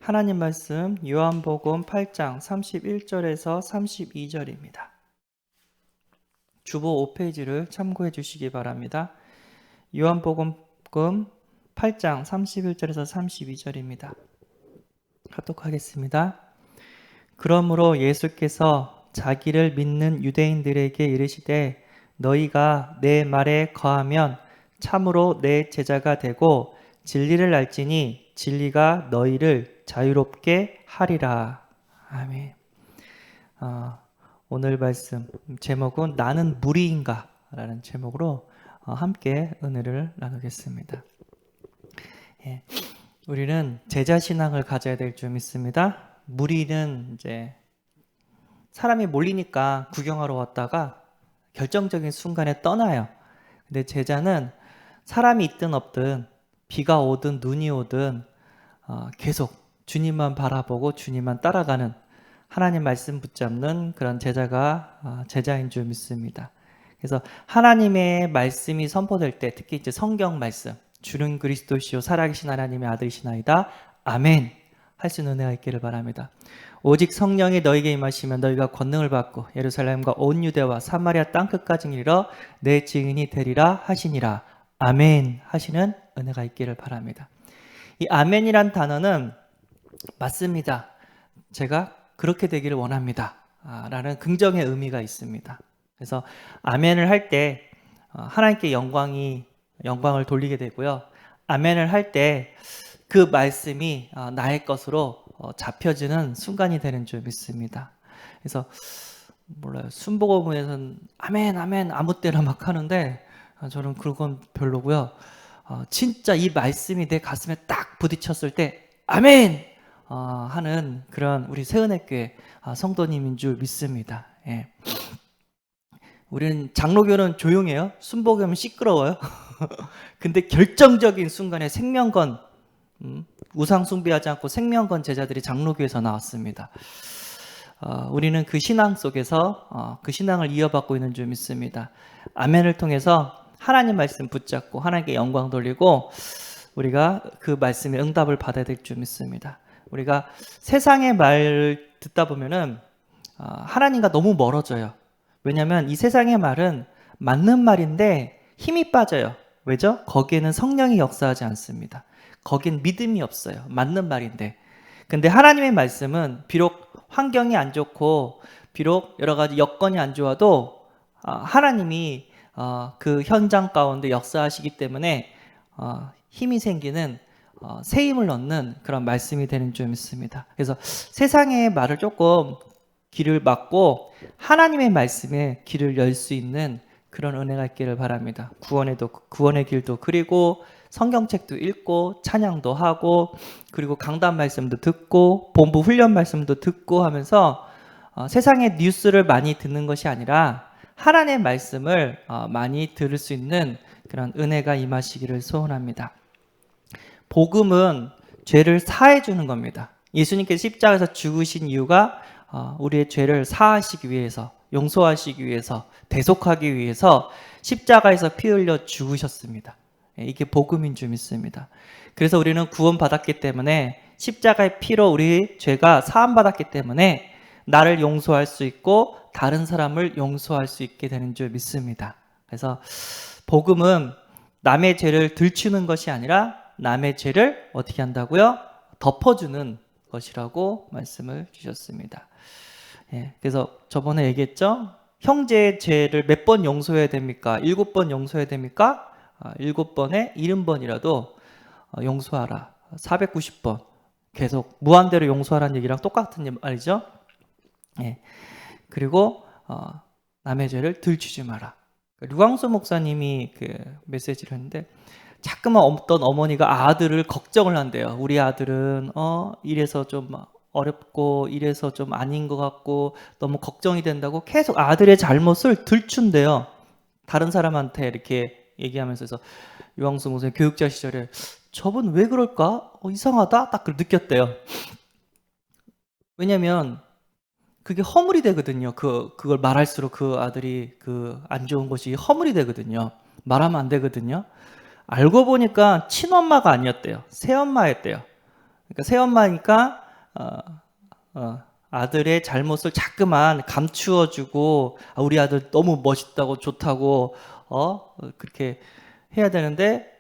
하나님 말씀 요한복음 8장 31절에서 32절입니다. 주보 5페이지를 참고해 주시기 바랍니다. 요한복음 8장 31절에서 32절입니다. 합독하겠습니다. 그러므로 예수께서 자기를 믿는 유대인들에게 이르시되 너희가 내 말에 거하면 참으로 내 제자가 되고 진리를 알지니 진리가 너희를 자유롭게 하리라. 아멘. 오늘 말씀 제목은 나는 무리인가? 라는 제목으로 함께 은혜를 나누겠습니다. 예, 우리는 제자신앙을 가져야 될 줄 믿습니다. 무리는 이제 사람이 몰리니까 구경하러 왔다가 결정적인 순간에 떠나요. 근데 제자는 사람이 있든 없든 비가 오든 눈이 오든 계속 주님만 바라보고 주님만 따라가는 하나님 말씀 붙잡는 그런 제자가 제자인 줄 믿습니다. 그래서 하나님의 말씀이 선포될 때 특히 이제 성경 말씀 주는 그리스도시요 살아계신 하나님의 아들이시나이다 아멘 할 수 있는 은혜가 있기를 바랍니다. 오직 성령이 너희에게 임하시면 너희가 권능을 받고 예루살렘과 온 유대와 사마리아 땅끝까지 이르러 내 증인이 되리라 하시니라 아멘 하시는 은혜가 있기를 바랍니다. 이 아멘이란 단어는 맞습니다. 제가 그렇게 되기를 원합니다. 라는 긍정의 의미가 있습니다. 그래서 아멘을 할 때 하나님께 영광을 돌리게 되고요. 아멘을 할 때 그 말씀이 나의 것으로 잡혀지는 순간이 되는 줄 믿습니다. 그래서 몰라요. 순복음에서는 아멘 아멘 아무 때나 막 하는데 저는 그건 별로고요. 진짜 이 말씀이 내 가슴에 딱 부딪혔을 때 아멘 하는 그런 우리 새은혜교회 성도님인 줄 믿습니다. 예. 우리는 장로교는 조용해요. 순복음은 시끄러워요. 근데 결정적인 순간에 생명건 우상 숭배하지 않고 생명건 제자들이 장로교에서 나왔습니다. 우리는 그 신앙 속에서 그 신앙을 이어받고 있는 줄 믿습니다. 아멘을 통해서 하나님 말씀 붙잡고 하나님께 영광 돌리고 우리가 그 말씀에 응답을 받아야 될 줄 믿습니다. 우리가 세상의 말을 듣다 보면은 하나님과 너무 멀어져요. 왜냐하면 이 세상의 말은 맞는 말인데 힘이 빠져요. 왜죠? 거기에는 성령이 역사하지 않습니다. 거긴 믿음이 없어요. 맞는 말인데. 근데 하나님의 말씀은 비록 환경이 안 좋고 비록 여러 가지 여건이 안 좋아도 하나님이 그 현장 가운데 역사하시기 때문에 힘이 생기는 새 힘을 얻는 그런 말씀이 되는 줄 믿습니다. 그래서 세상의 말을 조금 귀를 막고 하나님의 말씀에 귀를 열 수 있는 그런 은혜가 있기를 바랍니다. 구원의 길도 그리고 성경책도 읽고 찬양도 하고 그리고 강단 말씀도 듣고 본부 훈련 말씀도 듣고 하면서 세상의 뉴스를 많이 듣는 것이 아니라 하나님의 말씀을 많이 들을 수 있는 그런 은혜가 임하시기를 소원합니다. 복음은 죄를 사해 주는 겁니다. 예수님께서 십자가에서 죽으신 이유가 우리의 죄를 사하시기 위해서, 용서하시기 위해서, 대속하기 위해서 십자가에서 피 흘려 죽으셨습니다. 이게 복음인 줄 믿습니다. 그래서 우리는 구원받았기 때문에 십자가의 피로 우리 죄가 사함받았기 때문에 나를 용서할 수 있고 다른 사람을 용서할 수 있게 되는 줄 믿습니다. 그래서 복음은 남의 죄를 들추는 것이 아니라 남의 죄를 어떻게 한다고요? 덮어주는 것이라고 말씀을 주셨습니다. 예, 그래서 저번에 얘기했죠? 형제의 죄를 몇 번 용서해야 됩니까? 7번 용서해야 됩니까? 7번에 70번이라도 용서하라. 490번 계속 무한대로 용서하라는 얘기랑 똑같은 말이죠. 예. 그리고 남의 죄를 들추지 마라. 류광수 목사님이 그 메시지를 했는데 자꾸만 어떤 어머니가 아들을 걱정을 한대요. 우리 아들은 이래서 좀 어렵고 이래서 좀 아닌 것 같고 너무 걱정이 된다고 계속 아들의 잘못을 들춘대요. 다른 사람한테 이렇게 얘기하면서. 그래서 유광수 목사님 교육자 시절에 저분 왜 그럴까? 이상하다? 딱 느꼈대요. 왜냐면 그게 허물이 되거든요. 그걸 말할수록 그 아들이 그 안 좋은 것이 허물이 되거든요. 말하면 안 되거든요. 알고 보니까 친엄마가 아니었대요. 새엄마였대요. 그러니까 새엄마니까 아들의 잘못을 자꾸만 감추어주고 우리 아들 너무 멋있다고 좋다고 그렇게 해야 되는데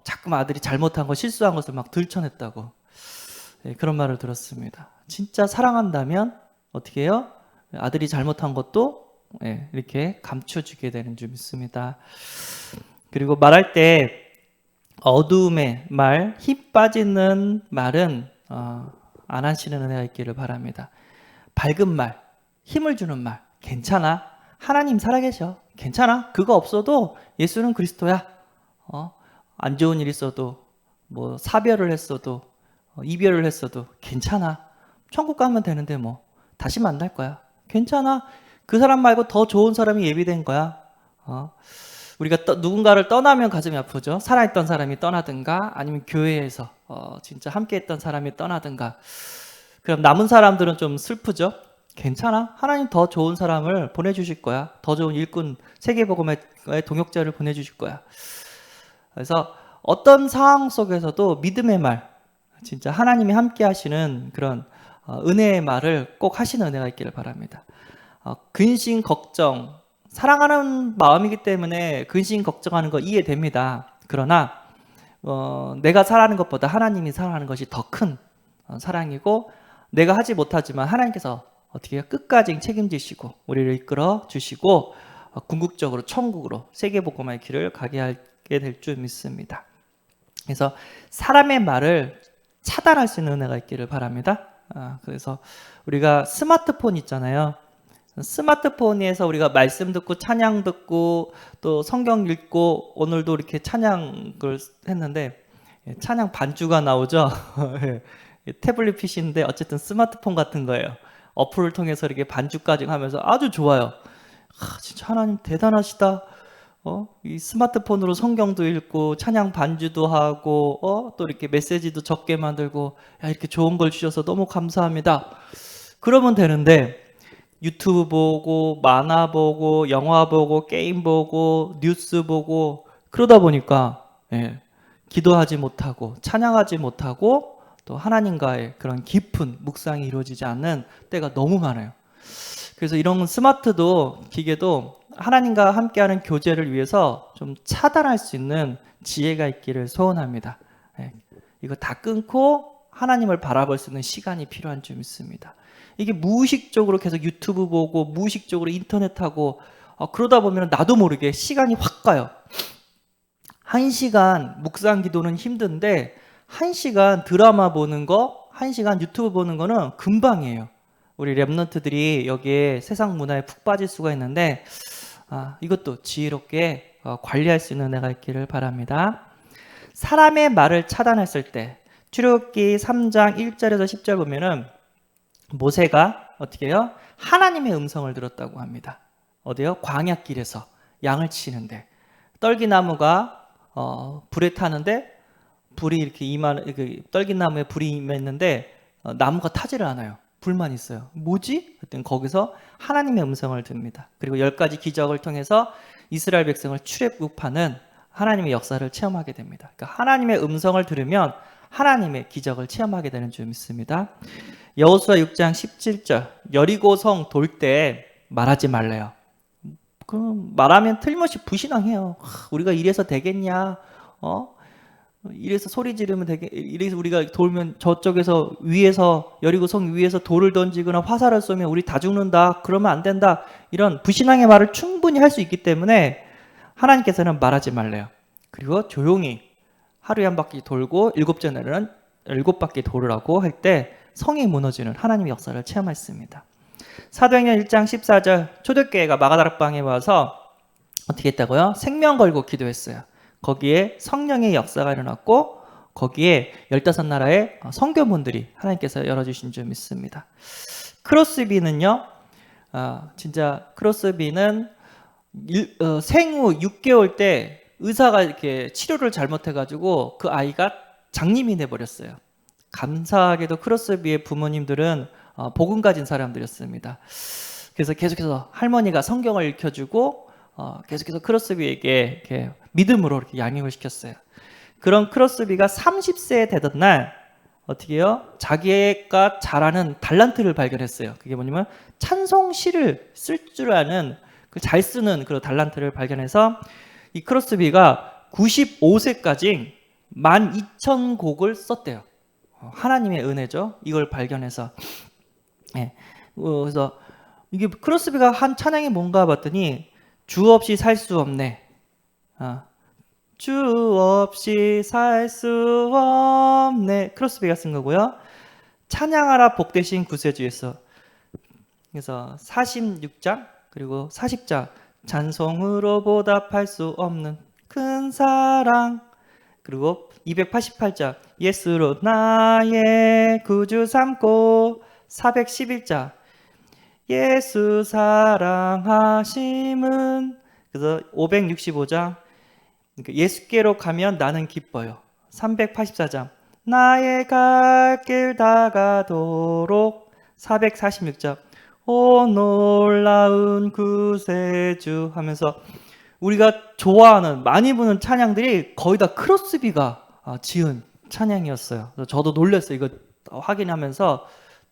자꾸만 아들이 잘못한 거 실수한 것을 막 들춰냈다고 그런 말을 들었습니다. 진짜 사랑한다면 어떻게 해요? 아들이 잘못한 것도 이렇게 감춰주게 되는 줄 믿습니다. 그리고 말할 때 어두움의 말, 힘 빠지는 말은 안 하시는 은혜가 있기를 바랍니다. 밝은 말, 힘을 주는 말, 괜찮아. 하나님 살아계셔. 괜찮아. 그거 없어도 예수는 그리스도야. 안 좋은 일 있어도 뭐 사별을 했어도 이별을 했어도 괜찮아. 천국 가면 되는데 뭐 다시 만날 거야. 괜찮아. 그 사람 말고 더 좋은 사람이 예비된 거야. 우리가 누군가를 떠나면 가슴이 아프죠. 살아있던 사람이 떠나든가 아니면 교회에서 진짜 함께했던 사람이 떠나든가. 그럼 남은 사람들은 좀 슬프죠. 괜찮아. 하나님 더 좋은 사람을 보내주실 거야. 더 좋은 일꾼, 세계복음의 동역자를 보내주실 거야. 그래서 어떤 상황 속에서도 믿음의 말, 진짜 하나님이 함께 하시는 그런 은혜의 말을 꼭 하시는 은혜가 있기를 바랍니다. 근심, 걱정, 사랑하는 마음이기 때문에 근심, 걱정하는 거 이해됩니다. 그러나 내가 사랑하는 것보다 하나님이 사랑하는 것이 더 큰 사랑이고 내가 하지 못하지만 하나님께서 어떻게 해요? 끝까지 책임지시고 우리를 이끌어 주시고 궁극적으로 천국으로 세계복음의 길을 가게 하게 될 줄 믿습니다. 그래서 사람의 말을 차단할 수 있는 은혜가 있기를 바랍니다. 그래서 우리가 스마트폰 있잖아요. 스마트폰에서 우리가 말씀 듣고 찬양 듣고 또 성경 읽고 오늘도 이렇게 찬양을 했는데 찬양 반주가 나오죠. 태블릿 PC인데 어쨌든 스마트폰 같은 거예요. 어플을 통해서 이렇게 반주까지 하면서 아주 좋아요. 진짜 하나님 대단하시다. 이 스마트폰으로 성경도 읽고 찬양 반주도 하고 또 이렇게 메시지도 적게 만들고 이렇게 좋은 걸 주셔서 너무 감사합니다. 그러면 되는데 유튜브 보고 만화 보고 영화 보고 게임 보고 뉴스 보고 그러다 보니까 기도하지 못하고 찬양하지 못하고 또 하나님과의 그런 깊은 묵상이 이루어지지 않는 때가 너무 많아요. 그래서 이런 스마트도 기계도 하나님과 함께하는 교제를 위해서 좀 차단할 수 있는 지혜가 있기를 소원합니다. 이거 다 끊고 하나님을 바라볼 수 있는 시간이 필요한 줄 믿습니다. 이게 무의식적으로 계속 유튜브 보고 무의식적으로 인터넷 하고 그러다 보면 나도 모르게 시간이 확 가요. 1시간 묵상 기도는 힘든데 1시간 드라마 보는 거, 1시간 유튜브 보는 거는 금방이에요. 우리 랩런트들이 여기에 세상 문화에 푹 빠질 수가 있는데 이것도 지혜롭게 관리할 수 있는 은혜가 있기를 바랍니다. 사람의 말을 차단했을 때 출애굽기 3장 1절에서 10절 보면은 모세가 어떻게 해요? 하나님의 음성을 들었다고 합니다. 어디요? 광야길에서 양을 치는데 떨기나무가 불에 타는데 불이 이렇게 떨기나무에 불이 임했는데 나무가 타지를 않아요. 불만 있어요. 뭐지? 그랬더니 거기서 하나님의 음성을 듭니다. 그리고 10가지 기적을 통해서 이스라엘 백성을 출애굽하는 하나님의 역사를 체험하게 됩니다. 그러니까 하나님의 음성을 들으면 하나님의 기적을 체험하게 되는 줄 믿습니다. 여호수아 6장 17절 여리고성 돌 때 말하지 말래요. 그럼 말하면 틀림없이 부신앙해요. 우리가 이래서 되겠냐? 이래서 소리 지르면 이래서 우리가 돌면 저쪽에서 위에서 여리고성 위에서 돌을 던지거나 화살을 쏘면 우리 다 죽는다. 그러면 안 된다. 이런 부신앙의 말을 충분히 할 수 있기 때문에 하나님께서는 말하지 말래요. 그리고 조용히 하루에 한 바퀴 돌고 7번째는 7바퀴 돌으라고 할 때 성이 무너지는 하나님의 역사를 체험했습니다. 사도행전 1장 14절 초대교회가 마가다락방에 와서 어떻게 했다고요? 생명 걸고 기도했어요. 거기에 성령의 역사가 일어났고 거기에 15나라의 선교문들이 하나님께서 열어주신 줄 믿습니다. 크로스비는요, 진짜 크로스비는 생후 6개월 때 의사가 이렇게 치료를 잘못해가지고 그 아이가 장님이 돼버렸어요. 감사하게도 크로스비의 부모님들은 복음 가진 사람들이었습니다. 그래서 계속해서 할머니가 성경을 읽혀주고 계속해서 크로스비에게 이렇게 믿음으로 이렇게 양육을 시켰어요. 그런 크로스비가 30세 되던 날 어떻게 해요? 자기가 잘하는 달란트를 발견했어요. 그게 뭐냐면 찬송시를 쓸 줄 아는 그 잘 쓰는 그런 달란트를 발견해서 이 크로스비가 95세까지 12,000곡을 썼대요. 하나님의 은혜죠. 이걸 발견해서. 예. 그래서 이게 크로스비가 한 찬양이 뭔가 봤더니 주 없이 살 수 없네. 주 없이 살 수 없네. 크로스비가 쓴 거고요. 찬양하라 복되신 구세주에서 그래서 46장 그리고 40장 찬송으로 보답할 수 없는 큰 사랑 그리고 288장 예수로 나의 구주 삼고 411장 예수 사랑하심은 그래서 565장 예수께로 가면 나는 기뻐요. 384장 나의 갈 길 다가도록 446장 오 놀라운 구세주 하면서 우리가 좋아하는 많이 부르는 찬양들이 거의 다 크로스비가 지은 찬양이었어요. 저도 놀랐어요. 이거 확인하면서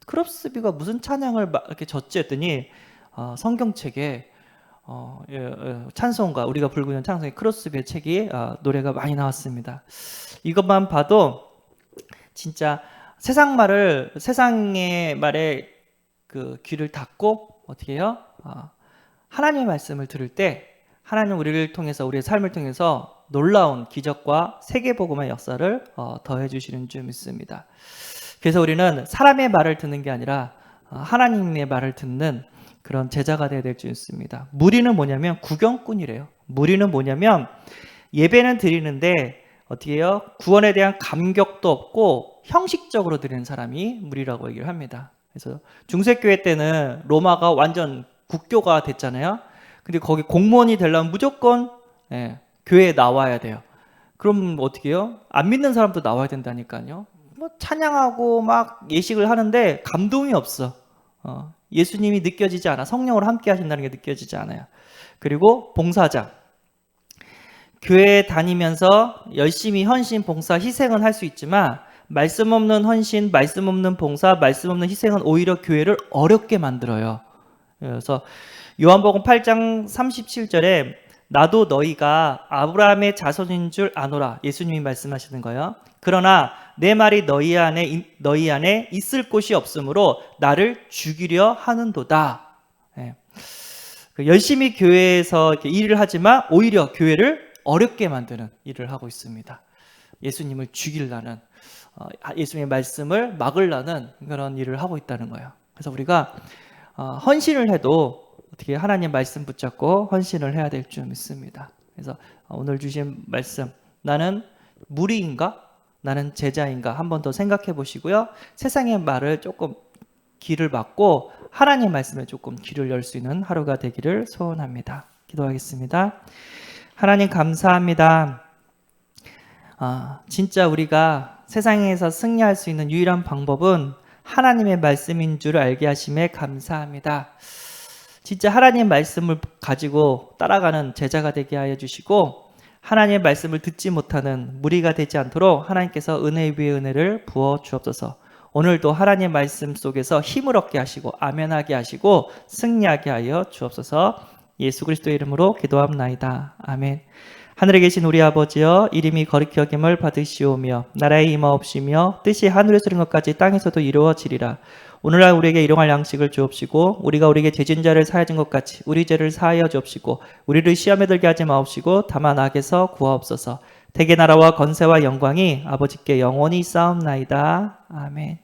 크로스비가 무슨 찬양을 막 이렇게 졌지 했더니 성경책에 찬송가 우리가 부르고 있는 찬송의 크로스비의 책이 노래가 많이 나왔습니다. 이것만 봐도 진짜 세상의 말에 그 귀를 닫고 어떻게 해요? 하나님의 말씀을 들을 때 하나님 우리를 통해서 우리의 삶을 통해서 놀라운 기적과 세계복음의 역사를 더해 주시는 줄 믿습니다. 그래서 우리는 사람의 말을 듣는 게 아니라 하나님의 말을 듣는 그런 제자가 되어야 될 줄 믿습니다. 무리는 뭐냐면 구경꾼이래요. 무리는 뭐냐면 예배는 드리는데 어떻게 해요? 구원에 대한 감격도 없고 형식적으로 드리는 사람이 무리라고 얘기를 합니다. 그래서 중세교회 때는 로마가 완전 국교가 됐잖아요. 근데 거기 공무원이 되려면 무조건 교회에 나와야 돼요. 그럼 어떻게 해요? 안 믿는 사람도 나와야 된다니까요. 뭐 찬양하고 막 예식을 하는데 감동이 없어. 예수님이 느껴지지 않아. 성령으로 함께 하신다는 게 느껴지지 않아요. 그리고 봉사자. 교회에 다니면서 열심히 헌신, 봉사, 희생은 할 수 있지만 말씀 없는 헌신, 말씀 없는 봉사, 말씀 없는 희생은 오히려 교회를 어렵게 만들어요. 그래서 요한복음 8장 37절에 나도 너희가 아브라함의 자손인 줄 아노라 예수님이 말씀하시는 거예요. 그러나 내 말이 너희 안에 있을 곳이 없으므로 나를 죽이려 하는도다. 열심히 교회에서 이렇게 일을 하지만 오히려 교회를 어렵게 만드는 일을 하고 있습니다. 예수님을 죽이려는 예수님의 말씀을 막으려는 그런 일을 하고 있다는 거예요. 그래서 우리가 헌신을 해도 어떻게 하나님 말씀 붙잡고 헌신을 해야 될 줄 믿습니다. 그래서 오늘 주신 말씀 나는 무리인가? 나는 제자인가? 한 번 더 생각해 보시고요. 세상의 말을 조금 귀를 막고 하나님 말씀에 조금 귀를 열 수 있는 하루가 되기를 소원합니다. 기도하겠습니다. 하나님 감사합니다. 진짜 우리가 세상에서 승리할 수 있는 유일한 방법은 하나님의 말씀인 줄 알게 하심에 감사합니다. 진짜 하나님의 말씀을 가지고 따라가는 제자가 되게 하여 주시고 하나님의 말씀을 듣지 못하는 무리가 되지 않도록 하나님께서 은혜 위에 은혜를 부어 주옵소서. 오늘도 하나님의 말씀 속에서 힘을 얻게 하시고 아멘하게 하시고 승리하게 하여 주옵소서. 예수 그리스도의 이름으로 기도합나이다. 아멘. 하늘에 계신 우리 아버지여 이름이 거룩히 여김을 받으시오며 나라의 임하옵시며 뜻이 하늘에서 이룬 것까지 땅에서도 이루어지리라. 오늘날 우리에게 일용할 양식을 주옵시고 우리가 우리에게 죄진 자를 사하여 준 것 같이 우리 죄를 사하여 주옵시고 우리를 시험에 들게 하지 마옵시고 다만 악에서 구하옵소서. 대개 나라와 건세와 영광이 아버지께 영원히 있사옵나이다. 아멘.